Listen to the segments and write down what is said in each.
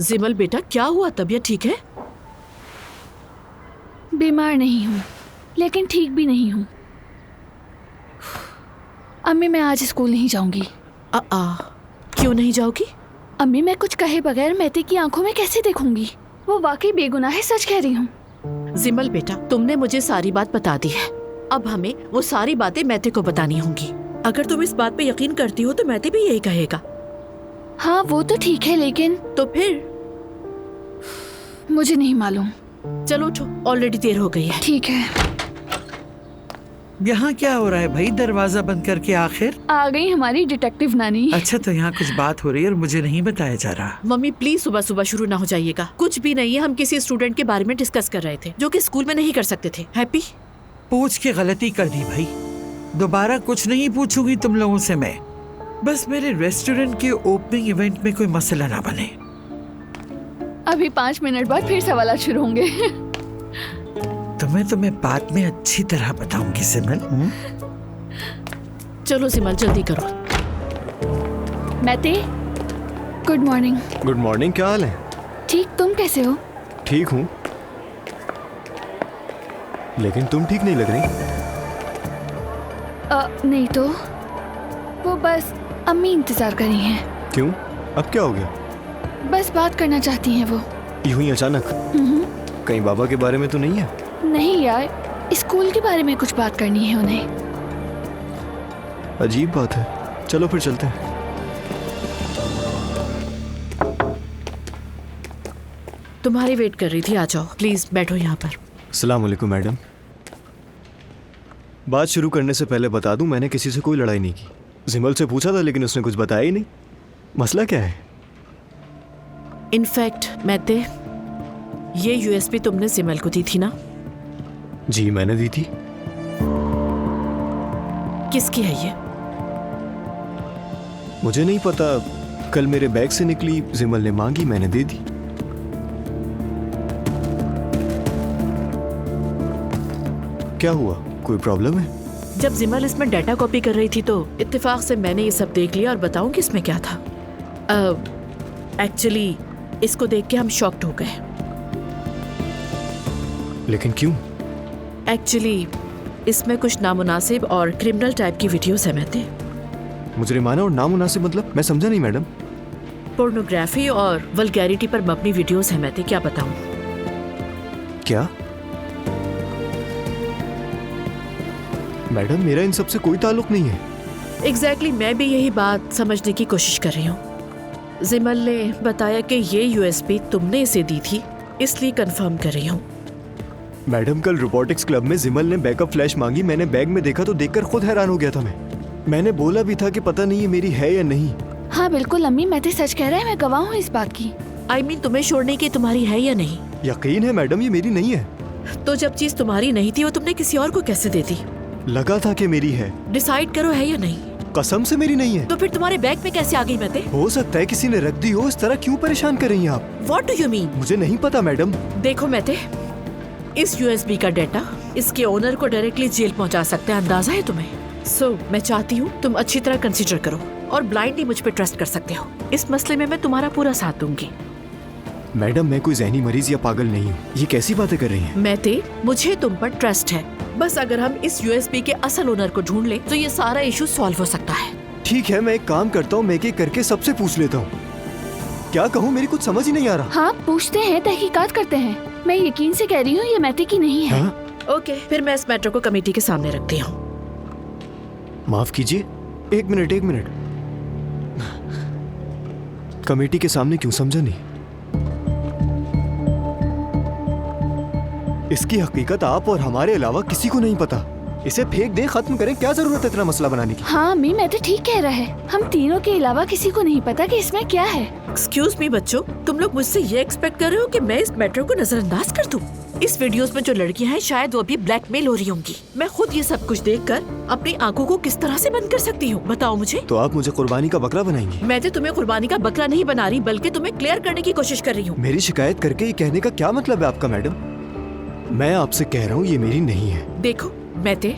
जिमल बेटा, क्या हुआ? तबीयत ठीक है? बीमार नहीं हूँ, लेकिन ठीक भी नहीं हूँ। अम्मी, मैं आज स्कूल नहीं जाऊंगी। क्यों नहीं जाओगी? अम्मी, मैं कुछ कहे बगैर मेहते की आंखों में कैसे देखूंगी? वो वाकई बेगुनाह है, सच कह रही हूँ। जिमल बेटा, तुमने मुझे सारी बात बता दी है। अब हमें वो सारी बातें मेहते को बतानी होंगी। अगर तुम इस बात पे यकीन करती हो तो मेहते भी यही कहेगा। हाँ, वो तो ठीक है, लेकिन तो फिर? मुझे नहीं मालूम। चलो उठो, ऑलरेडी देर हो गई है। ठीक है। यहाँ क्या हो रहा है भाई? दरवाजा बंद करके आखिर आ गई हमारी डिटेक्टिव नानी। अच्छा, तो यहाँ कुछ बात हो रही है और मुझे नहीं बताया जा रहा। मम्मी प्लीज सुबह सुबह शुरू ना हो जाइएगा। कुछ भी नहीं है, हम किसी स्टूडेंट के बारे में डिस्कस कर रहे थे जो कि स्कूल में नहीं कर सकते थे। हैप्पी? पूछ के गलती कर दी भाई। दोबारा कुछ नहीं पूछूंगी तुम लोगों से मैं। बस मेरे रेस्टोरेंट के ओपनिंग इवेंट में कोई मसला ना बने। अभी 5 मिनट बाद फिर सवाल शुरू होंगे। तुम्हें बाद में अच्छी तरह बताऊंगी सिमरन। चलो सिमल, जल्दी करो। Mehte, good morning. Good morning, क्या हाल है? ठीक, तुम कैसे हो? ठीक हूँ, लेकिन तुम ठीक नहीं लग रही। नहीं तो वो बस अम्मी इंतजार कर रही हैं। क्यों? अब क्या हो गया? बस बात करना चाहती हैं वो। यूं ही अचानक? कहीं बाबा के बारे में तो नहीं है? नहीं यार, स्कूल के बारे में कुछ बात करनी है उन्हें। अजीब बात है। चलो फिर चलते हैं। तुम्हारी वेट कर रही थी, आ जाओ प्लीज, बैठो यहाँ पर। अस्सलाम वालेकुम मैडम। बात शुरू करने से पहले बता दूं, मैंने किसी से कोई लड़ाई नहीं की। जिमल से पूछा था लेकिन उसने कुछ बताया ही नहीं। मसला क्या है? इनफैक्ट मेहते, ये यूएसबी तुमने जिमल को दी थी ना? जी मैंने दी थी। किसकी है ये? मुझे नहीं पता, कल मेरे बैग से निकली, जिमल ने मांगी, मैंने दे दी। क्या हुआ, कोई प्रॉब्लम है? जब जिमल इसमें डाटा कॉपी कर रही थी तो इत्तेफाक से मैंने ये सब देख लिया। और बताऊं कि इसमें क्या था? एक्चुअली इसको देख के हम शॉक्ड हो गए। लेकिन क्यों? एक्चुअली इसमें कुछ नामुनासिब और क्रिमिनल टाइप की वीडियोस है मेहते। मुजरिमाना और नामुनासिब मतलब? मैं समझा नहीं मैडम। पोर्नोग्राफी और वल्गैरिटी पर मबनी वीडियोस है मेहते, क्या बताऊं? क्या? मैडम, मेरा इन सब से कोई ताल्लुक नहीं है। एग्जैक्टली मैं भी यही बात समझने की कोशिश कर रही हूँ। जिमल ने बताया कि ये यूएसबी तुमने इसे दी थी, इसलिए कंफर्म कर रही हूँ। मैडम, कल रोबोटिक्स क्लब में जिमल ने बैकअप फ्लैश मांगी, मैंने बैग में देखा तो देखकर खुद हैरान हो गया था मैंने बोला भी था कि पता नहीं ये मेरी है या नहीं। हाँ बिल्कुल अम्मी, मैं तो सच कह रहा है, मैं गवाह हूँ इस बात की। I mean, तुम्हें छोड़ने की तुम्हारी है या नहीं? यकीन है मैडम, ये मेरी नहीं है। तो जब चीज तुम्हारी नहीं थी वो तुमने किसी और को कैसे दे दी? लगा था कि मेरी है। डिसाइड करो, है या नहीं? कसम से मेरी नहीं है। तो फिर तुम्हारे बैग में कैसे आ गई मेहते? हो सकता है किसी ने रख दी हो। इस तरह क्यों परेशान कर रही हैं आप? What do you mean? मुझे नहीं पता मैडम। देखो मेहते, इस यूएसबी का डेटा इसके ओनर को डायरेक्टली जेल पहुंचा सकता है, अंदाजा है तुम्हें? मैं चाहती हूँ तुम अच्छी तरह कंसीडर करो और ब्लाइंडली मुझ पे ट्रस्ट कर सकते हो। इस मसले में मैं तुम्हारा पूरा साथ दूंगी। मैडम, मैं कोई जहनी मरीज या पागल नहीं हूँ। ये कैसी बातें कर रही हैं? मेहते, मुझे तुम पर ट्रस्ट है। बस अगर हम इस यूएसबी के असल ओनर को ढूंढ ले तो ये सारा इशू सॉल्व हो सकता है। ठीक है, मैं एक काम करता हूँ, मैं एक करके सबसे पूछ लेता हूँ। क्या कहूँ, मेरी कुछ समझ ही नहीं आ रहा। हाँ पूछते हैं, तहकीकात करते हैं। मैं यकीन से कह रही हूँ ये मेहते की नहीं है। हाँ? ओके, फिर मैं इस मैटर को कमेटी के सामने रखती हूँ। माफ कीजिए, एक मिनट। कमेटी के सामने क्यों, समझा नहीं। इसकी हकीकत आप और हमारे अलावा किसी को नहीं पता। इसे फेंक दें, खत्म करें, क्या जरूरत है इतना मसला बनाने की? हाँ अम्मी, मैं तो ठीक कह रहा है। हम तीनों के अलावा किसी को नहीं पता कि इसमें क्या है। एक्सक्यूज मी बच्चों, तुम लोग मुझसे ये एक्सपेक्ट कर रहे हो कि मैं इस मैटर को नजरअंदाज कर दूं? इस वीडियोस में जो लड़कियां हैं शायद वो भी ब्लैकमेल हो रही होंगी। मैं खुद ये सब कुछ देखकर अपनी आंखों को किस तरह से बंद कर सकती हूँ, बताओ मुझे। तो आप मुझे कुर्बानी का बकरा बनाएंगी? मैं तो तुम्हें कुर्बानी का बकरा नहीं बना रही, बल्कि तुम्हें क्लियर करने की कोशिश कर रही हूँ। मेरी शिकायत करके ये कहने का क्या मतलब है आपका मैडम? मैं आपसे कह रहा हूँ ये मेरी नहीं है। देखो मेहते,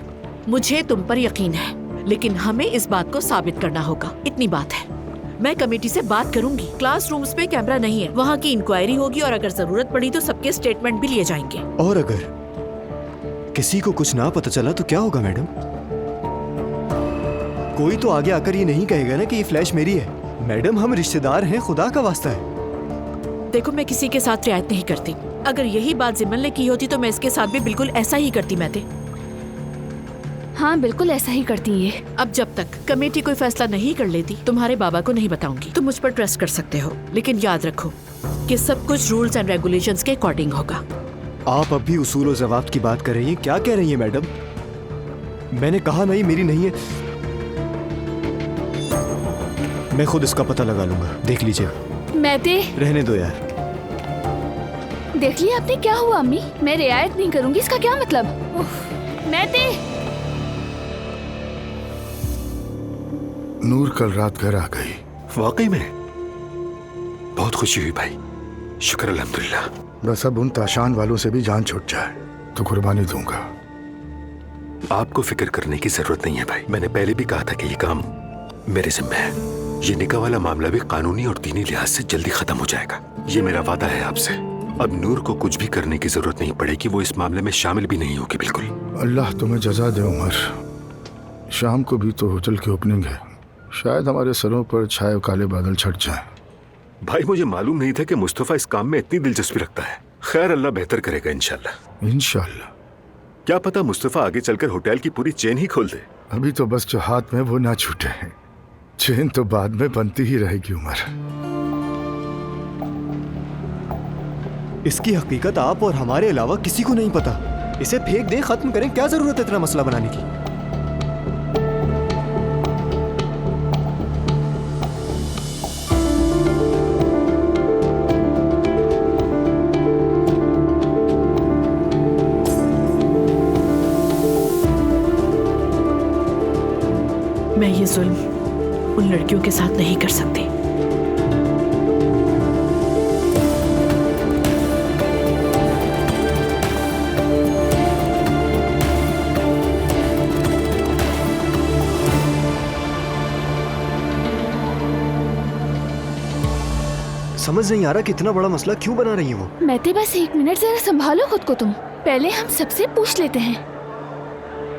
मुझे तुम पर यकीन है, लेकिन हमें इस बात को साबित करना होगा, इतनी बात है। मैं कमेटी से बात करूंगी। क्लासरूम्स में कैमरा नहीं है, वहाँ की इंक्वायरी होगी और अगर जरूरत पड़ी तो सबके स्टेटमेंट भी लिए जाएंगे। और अगर किसी को कुछ ना पता चला तो क्या होगा मैडम? कोई तो आगे आकर ये नहीं कहेगा ना कि ये फ्लैश मेरी है। मैडम हम रिश्तेदार हैं, खुदा का वास्ता है। देखो मैं किसी के साथ रियायत नहीं करती। अगर यही बात जिमल ने की होती तो मैं इसके साथ भी बिल्कुल ऐसा ही करती। मैं हाँ बिल्कुल ऐसा ही करती है। अब जब तक कमेटी कोई फैसला नहीं कर लेती तुम्हारे बाबा को नहीं बताऊंगी। तुम मुझ पर ट्रस्ट कर सकते हो, लेकिन याद रखो कि सब कुछ रूल्स एंड रेगुलेशंस के अकॉर्डिंग होगा। आप अब भी उसूल और जवाब की बात कर रही हैं। क्या कह रही हैं मैडम? मैंने कहा नहीं मेरी नहीं है। मैं खुद इसका पता लगा लूंगा, देख लीजिएगा। मैते रहने दो यार। देख लिया आपने क्या हुआ अम्मी? मैं रियायत नहीं करूंगी इसका क्या मतलब? उफ, मैते नूर कल रात घर आ गई। वाकई में बहुत खुशी हुई भाई, शुक्र अल्हम्दुलिल्लाह। बस अब उन ताशान वालों से भी जान छूट जाए तो कुर्बानी दूंगा। आपको फिक्र करने की जरूरत नहीं है भाई। मैंने पहले भी कहा था कि ये काम मेरे जिम्मे है। ये निकाह वाला मामला भी कानूनी और दीनी लिहाज से जल्दी खत्म हो जाएगा। ये मेरा वादा है आपसे। अब नूर को कुछ भी करने की जरूरत नहीं पड़ेगी, वो इस मामले में शामिल भी नहीं होगी बिल्कुल। अल्लाह तुम्हें जजा दे उमर। शाम को भी तो होटल की ओपनिंग है, शायद हमारे सरों पर छाए काले बादल छट जाएं। भाई मुझे मालूम नहीं था कि मुस्तफा इस काम में इतनी दिलचस्पी रखता है। खैर अल्लाह बेहतर करेगा इंशाल्लाह। इंशाल्लाह। क्या पता मुस्तफा आगे चलकर होटल की पूरी चेन ही खोल दे। अभी तो बस जो हाथ में वो ना छूटे हैं, चेन तो बाद में बनती ही रहेगी उमर। इसकी हकीकत आप और हमारे अलावा किसी को नहीं पता। इसे फेंक दें, खत्म करें। क्या जरूरत है इतना मसला बनाने की? मैं ये जुल्म उन लड़कियों के साथ नहीं कर सकती। समझ नहीं आ रहा कितना बड़ा मसला क्यों बना रही है वो। मैते बस 1 मिनट जरा संभालो खुद को तुम। पहले हम सबसे पूछ लेते हैं।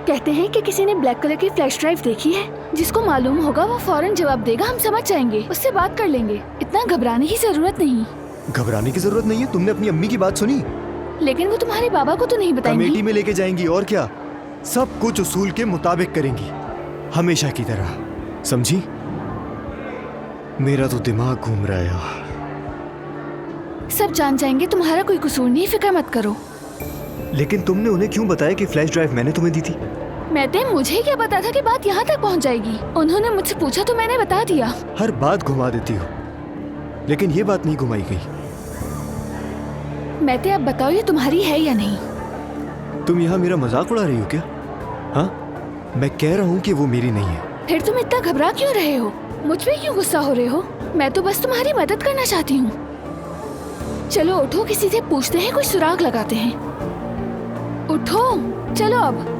कहते हैं कि किसी ने ब्लैक कलर की फ्लैश ड्राइव देखी है। जिसको मालूम होगा वो फौरन जवाब देगा, हम समझ जाएंगे, उससे बात कर लेंगे। इतना घबराने की जरूरत नहीं। घबराने की जरूरत नहीं है। तुमने अपनी अम्मी की बात सुनी? लेकिन वो तुम्हारे बाबा को तो नहीं कमेटी बताएंगी। में लेके जाएंगी और क्या। सब कुछ उसूल के मुताबिक करेंगी, हमेशा की तरह। समझी? मेरा तो दिमाग घूम रहा है यार। सब जान जाएंगे, तुम्हारा कोई कसूर नहीं, फिक्र मत करो। लेकिन तुमने उन्हें क्यों बताया कि फ्लैश ड्राइव मैंने तुम्हें दी थी? मैते मुझे क्या पता था कि बात यहाँ तक पहुँच जाएगी। उन्होंने मुझसे पूछा तो मैंने बता दिया। हर बात घुमा देती हो, लेकिन ये बात नहीं घुमाई गई। मैते अब बताओ ये तुम्हारी है या नहीं? तुम यहाँ मेरा मजाक उड़ा रही हो क्या? हाँ, मैं कह रहा हूँ कि वो मेरी नहीं है। फिर तुम इतना घबरा क्यों रहे हो? मुझ पे क्यों गुस्सा हो रहे हो? मैं तो बस तुम्हारी मदद करना चाहती हूँ। चलो उठो, किसी से पूछते हैं, कुछ सुराग लगाते हैं। उठो, चलो अब।